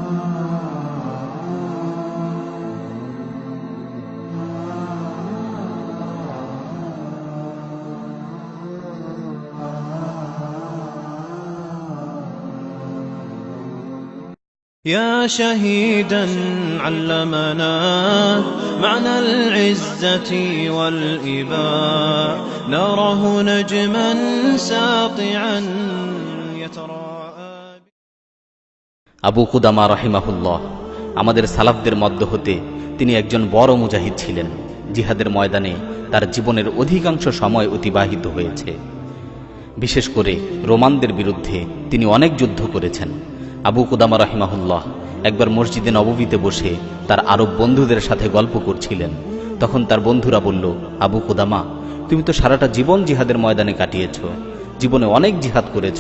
يا شهيدا علمنا معنى العزة والإباء نراه نجما ساطعا يتراءى। আবু কুদামা রাহিমাহুল্লাহ আমাদের সালাফদের মধ্য হতে তিনি একজন বড় মুজাহিদ ছিলেন। জিহাদের ময়দানে তার জীবনের অধিকাংশ সময় অতিবাহিত হয়েছে। বিশেষ করে রোমানদের বিরুদ্ধে তিনি অনেক যুদ্ধ করেছেন। আবু কুদামা রাহিমাহুল্লাহ একবার মসজিদে নববীতে বসে তার আরব বন্ধুদের সাথে গল্প করছিলেন। তখন তার বন্ধুরা বলল, আবু কুদামা, তুমি তো সারাটা জীবন জিহাদের ময়দানে কাটিয়েছ, জীবনে অনেক জিহাদ করেছ।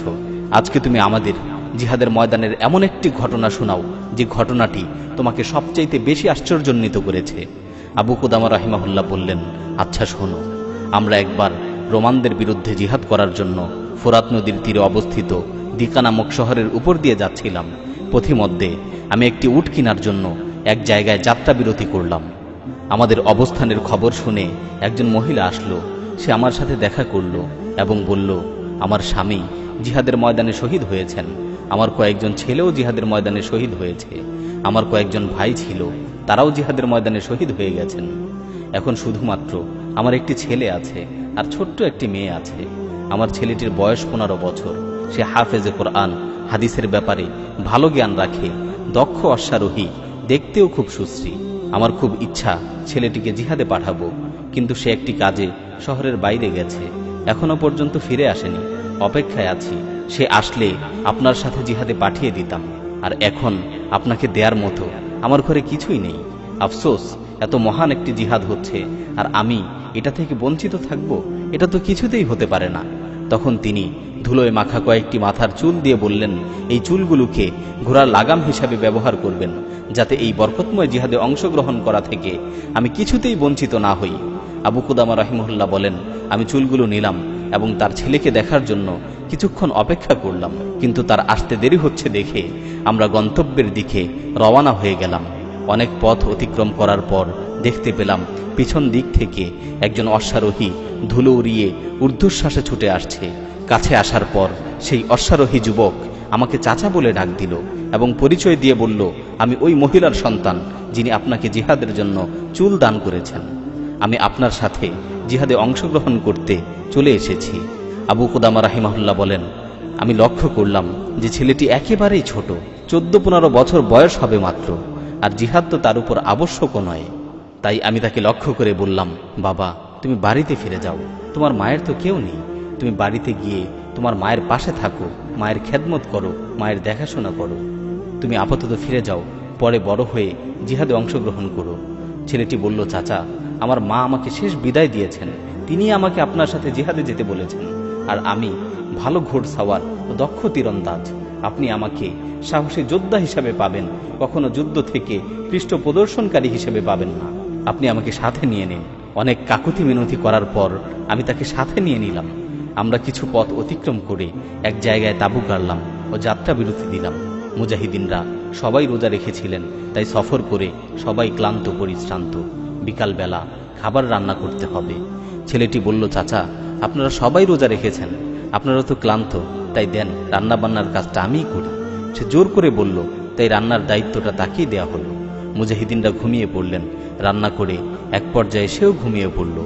আজকে তুমি আমাদের জিহাদের ময়দানের এমন একটি ঘটনা শোনাও যে ঘটনাটি তোমাকে সবচাইতে বেশি আশ্চর্যান্বিত করেছে। আবু কুদামা রাহিমাহুল্লাহ বললেন, আচ্ছা শোনো, আমরা একবার রোমানদের বিরুদ্ধে জিহাদ করার জন্য ফোরাত নদীর তীরে অবস্থিত দিকা নামক শহরের উপর দিয়ে যাচ্ছিলাম। পথিমধ্যে আমি একটি উট কেনার জন্য এক জায়গায় যাত্রা বিরতি করলাম। আমাদের অবস্থানের খবর শুনে একজন মহিলা আসলো। সে আমার সাথে দেখা করল এবং বলল, আমার স্বামী জিহাদের ময়দানে শহীদ হয়েছেন, আমার কয়েকজন ছেলেও জিহাদের ময়দানে শহীদ হয়েছে, আমার কয়েকজন ভাই ছিল, তারাও জিহাদের ময়দানে শহীদ হয়ে গেছেন। এখন শুধুমাত্র আমার একটি ছেলে আছে আর ছোট্ট একটি মেয়ে আছে। আমার ছেলেটির বয়স 15 বছর। সে হাফেজে কোরআন, হাদিসের ব্যাপারে ভালো জ্ঞান রাখে, দক্ষ অশ্বারোহী, দেখতেও খুব সুশ্রী। আমার খুব ইচ্ছা ছেলেটিকে জিহাদে পাঠাবো, কিন্তু সে একটি কাজে শহরের বাইরে গেছে, এখনো পর্যন্ত ফিরে আসেনি। অপেক্ষায় আছি, সে আসলে আপনার সাথে জিহাদে পাঠিয়ে দিতাম। আর এখন আপনাকে দেয়ার মতো আমার ঘরে কিছুই নেই। আফসোস, এত মহান একটি জিহাদ হচ্ছে আর আমি এটা থেকে বঞ্চিত থাকব, এটা তো কিছুতেই হতে পারে না। তখন তিনি ধুলোয় মাখা কয়েকটি মাথার চুল দিয়ে বললেন, এই চুলগুলোকে ঘোড়ার লাগাম হিসাবে ব্যবহার করবেন, যাতে এই বরকতময় জিহাদে অংশগ্রহণ করা থেকে আমি কিছুতেই বঞ্চিত না হই। আবু কুদামা রাহিমাহুল্লাহ বলেন, আমি চুলগুলো নিলাম এবং তার ছেলেকে দেখার জন্য কিছুক্ষণ অপেক্ষা করলাম, কিন্তু তার আসতে দেরি হচ্ছে দেখে আমরা গন্তব্যের দিকে রওনা হয়ে গেলাম। অনেক পথ অতিক্রম করার পর দেখতে পেলাম পিছন দিক থেকে একজন অশ্বারোহী ধুলো উড়িয়ে ঊর্ধ্বশ্বাসে ছুটে আসছে। কাছে আসার পর সেই অশ্বারোহী যুবক আমাকে চাচা বলে ডাক দিল এবং পরিচয় দিয়ে বলল, আমি ওই মহিলার সন্তান যিনি আপনাকে জিহাদের জন্য চুল দান করেছেন। আমি আপনার সাথে জিহাদে অংশগ্রহণ করতে চলে এসেছি। আবু কুদামা রাহিমাহুল্লাহ বলেন, আমি লক্ষ্য করলাম যে ছেলেটি একেবারেই ছোট, 14-15 বছর বয়স হবে মাত্র, আর জিহাদ তো তার উপর আবশ্যকও নয়। তাই আমি তাকে লক্ষ্য করে বললাম, বাবা, তুমি বাড়িতে ফিরে যাও, তোমার মায়ের তো কেউ নেই, তুমি বাড়িতে গিয়ে তোমার মায়ের পাশে থাকো, মায়ের খেদমত করো, মায়ের দেখাশোনা করো। তুমি আপাতত ফিরে যাও, পরে বড় হয়ে জিহাদে অংশগ্রহণ করো। ছেলেটি বলল, চাচা, আমার মা আমাকে শেষ বিদায় দিয়েছেন, তিনি আমাকে আপনার সাথে জিহাদে যেতে বলেছেন, আর আমি ভালো ঘোড়সাওয়ার ও দক্ষ তীরন্দাজ। আপনি আমাকে সাহসী যোদ্ধা হিসাবে পাবেন, কখনো যুদ্ধ থেকে পৃষ্ঠ প্রদর্শনকারী হিসেবে পাবেন না। আপনি আমাকে সাথে নিয়ে নিন। অনেক কাকুতি মিনতি করার পর আমি তাকে সাথে নিয়ে নিলাম। আমরা কিছু পথ অতিক্রম করে এক জায়গায় তাঁবু গাড়লাম ও যাত্রা বিরতি দিলাম। মুজাহিদিনরা সবাই রোজা রেখেছিলেন, তাই সফর করে সবাই ক্লান্ত পরিশ্রান্ত। বিকালবেলা খাবার রান্না করতে হবে। ছেলেটি বলল, চাচা, আপনারা সবাই রোজা রেখেছেন, আপনারা তো ক্লান্ত, তাই দেন, রান্না বান্নার কাজটা আমিই করি। সে জোর করে বলল, তাই রান্নার দায়িত্বটা তাকেই দেয়া হলো। মুজাহিদিনরা ঘুমিয়ে পড়লেন। রান্না করে এক পর্যায়ে সেও ঘুমিয়ে পড়ল।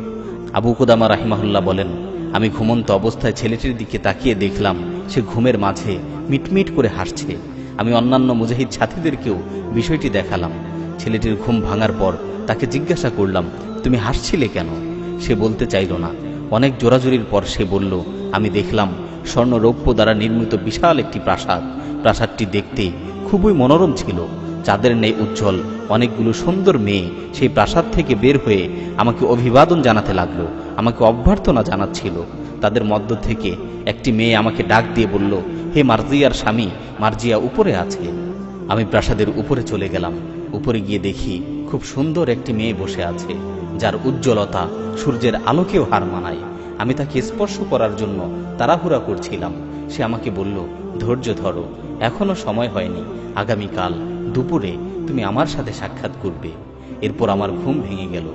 আবু কুদামা রাহিমাহুল্লাহ বলেন, আমি ঘুমন্ত অবস্থায় ছেলেটির দিকে তাকিয়ে দেখলাম সে ঘুমের মাঝে মিটমিট করে হাসছে। আমি অন্যান্য মুজাহিদ সাথীদেরকেও বিষয়টি দেখালাম। ছেলেটির ঘুম ভাঙার পর তাকে জিজ্ঞাসা করলাম, তুমি হাসছিলে কেন? সে বলতে চাইল না। অনেক জোরাজুরির পর সে বলল, আমি দেখলাম স্বর্ণ রৌপ্য দ্বারা নির্মিত বিশাল একটি প্রাসাদ। প্রাসাদটি দেখতে খুবই মনোরম ছিল, চাঁদের নেই উজ্জ্বল। অনেকগুলো সুন্দর মেয়ে সেই প্রাসাদ থেকে বের হয়ে আমাকে অভিবাদন জানাতে লাগলো, আমাকে অভ্যর্থনা জানাচ্ছিল। তাদের মধ্য থেকে একটি মেয়ে আমাকে ডাক দিয়ে বলল, হে মার্জিয়ার স্বামী, মার্জিয়া উপরে আছে। আমি প্রাসাদের উপরে চলে গেলাম। উপরে গিয়ে দেখি খুব সুন্দর একটি মেয়ে বসে আছে, যার উজ্জ্বলতা সূর্যের আলোকেও হার মানায়। আমি তাকে স্পর্শ করার জন্য তাড়াহুড়া করছিলাম। সে আমাকে বলল, ধৈর্য ধরো, এখনো সময় হয়নি, আগামীকাল দুপুরে তুমি আমার সাথে সাক্ষাৎ করবে। এরপর আমার ঘুম ভেঙে গেল।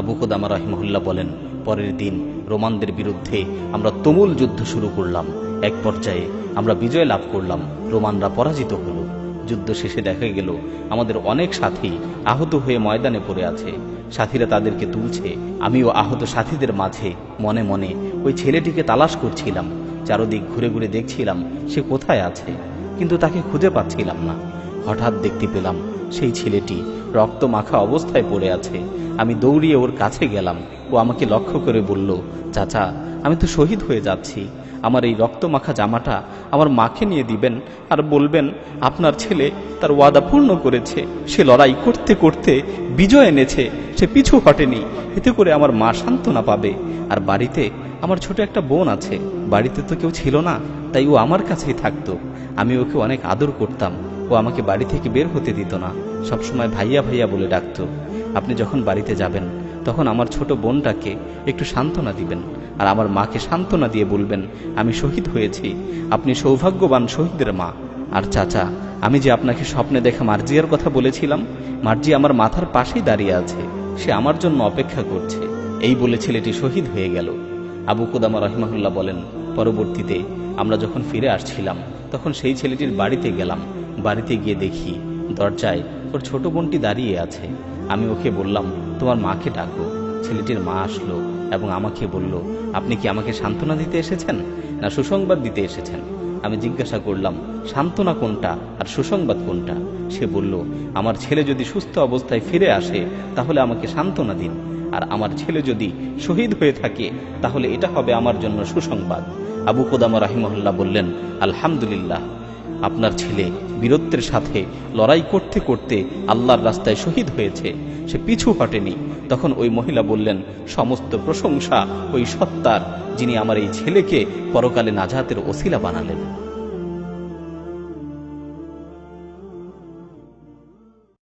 আবু কুদামা রাহিমাহুল্লাহ বলেন, পরের দিন রোমানদের বিরুদ্ধে আমরা তুমুল যুদ্ধ শুরু করলাম। এক পর্যায়ে আমরা বিজয় লাভ করলাম, রোমানরা পরাজিত হলো। যুদ্ধ শেষে দেখা গেল আমাদের অনেক সাথী আহত হয়ে ময়দানে পড়ে আছে। সাথীরা তাদেরকে তুলছে। আমিও আহত সাথীদের মাঝে মনে মনে ওই ছেলেটিকে তালাশ করছিলাম। চারদিক ঘুরে ঘুরে দেখছিলাম সে কোথায় আছে, কিন্তু তাকে খুঁজে পাচ্ছিলাম না। হঠাৎ দেখতে পেলাম সেই ছেলেটি রক্ত মাখা অবস্থায় পড়ে আছে। আমি দৌড়িয়ে ওর কাছে গেলাম। ও আমাকে লক্ষ্য করে বলল, চাচা, আমি তো শহীদ হয়ে যাচ্ছি। আমার এই রক্ত মাখা জামাটা আমার মাকে নিয়ে দিবেন, আর বলবেন আপনার ছেলে তার ওয়াদা পূর্ণ করেছে, সে লড়াই করতে করতে বিজয় এনেছে, সে পিছু হটেনি। এতে করে আমার মা সান্ত্বনা পাবে। আর বাড়িতে আমার ছোট একটা বোন আছে, বাড়িতে তো কেউ ছিল না, তাই ও আমার কাছেই থাকতো। আমি ওকে অনেক আদর করতাম। ও আমাকে বাড়ি থেকে বের হতে দিত না, সবসময় ভাইয়া ভাইয়া বলে ডাকতো। আপনি যখন বাড়িতে যাবেন তখন আমার ছোট বোনটাকে একটু সান্ত্বনা দিবেন, আর আমার মাকে সান্ত্বনা দিয়ে বলবেন আমি শহীদ হয়েছি, আপনি সৌভাগ্যবান শহীদের মা। আর চাচা, আমি যে আপনাকে স্বপ্নে দেখা মার্জিয়ার কথা বলেছিলাম, মার্জি আমার মাথার পাশেই দাঁড়িয়ে আছে, সে আমার জন্য অপেক্ষা করছে। এই বলে ছেলেটি শহীদ হয়ে গেল। আবু কুদামা রাহিমাহুল্লাহ বলেন, পরবর্তীতে আমরা যখন ফিরে আসছিলাম তখন সেই ছেলেটির বাড়িতে গেলাম। বাড়িতে গিয়ে দেখি দরজায় ওর ছোট বোনটি দাঁড়িয়ে আছে। আমি ওকে বললাম, তোমার মাকে ডাকো। ছেলেটির মা আসলো এবং আমাকে বলল, আপনি কি আমাকে সান্ত্বনা দিতে এসেছেন না সুসংবাদ দিতে এসেছেন? আমি জিজ্ঞাসা করলাম, সান্ত্বনা কোনটা আর সুসংবাদ কোনটা? সে বলল, আমার ছেলে যদি সুস্থ অবস্থায় ফিরে আসে তাহলে আমাকে সান্ত্বনা দিন, আর আমার ছেলে যদি শহীদ হয়ে থাকে তাহলে এটা হবে আমার জন্য সুসংবাদ। আবু কুদামা রাহিমাহুল্লাহ বললেন, আলহামদুলিল্লাহ, আপনার ছেলে বীরত্বের সাথে লড়াই করতে করতে আল্লাহর রাস্তায় শহীদ হয়েছে, সে পিছু হটেনি। তখন ওই মহিলা বললেন, সমস্ত প্রশংসা ওই সত্তার যিনি আমার এই ছেলেকে পরকালে নাজাতের ওসিলা বানালেন।